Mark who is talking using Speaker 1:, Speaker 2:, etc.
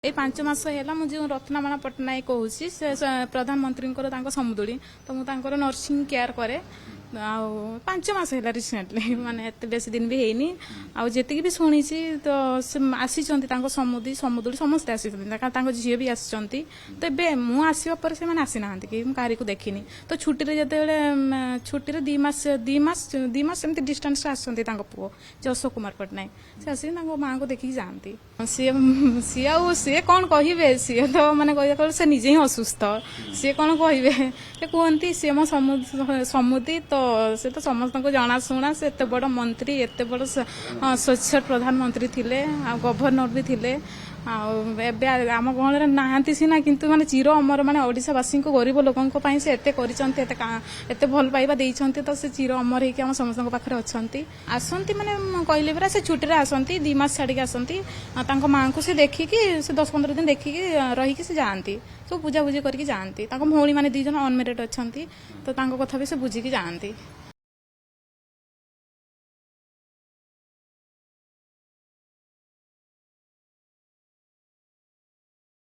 Speaker 1: ए 5 मास है मुझे रत्नमाला पट्टनायक कहूँ से प्रधानमंत्री समुदुड़ी तो मुझे नर्सिंग केयर करे 5 मास है रिसेंटली माने एत बेसी दिन भी हैनी आती भी शुणी तो आसी समुदी समुदुड़ी समस्ते आसी झी भी आसी तो ए मुझे आसवा पर से आसी ना कि कहारी को देखनी तो छुट्टी जो छुट्टी 2 मास एमती डिस्टेंस आसती पुओ जो अशोक कुमार पट्टनायक से आसिक माँ को देखिकी जाती सी कौन कहे सी तो मैंने कह से निजे ही असुस्थ सी कौन कहे कहती सी मो समुदी तो से तो समस्त को जनाशुना से एत बड़ मंत्री एत बड़ स्वच्छ प्रधानमंत्री थिले गवर्नर भी थिले आम गहल नहांती सीना किंतु माने चिर अमर माने ओडिशावासी को गरीब लोकों से एते करिसंती एते भल पाइबा देइछंती तो से चिर अमर हेकि आम समस्त पाखरे अछंती आसंती माने कहले परा से छुट्टी रे आसंती 2 मास छाड़ी आसंती तांको मां को से देखिकी से 10-15 दिन देखिकी रहिकी से जाती सब पूजा पूजी करके जाती भौणी माने 2 जन अनमेरिड अछंती तो तांको कथा भी से बुझिकी जाती।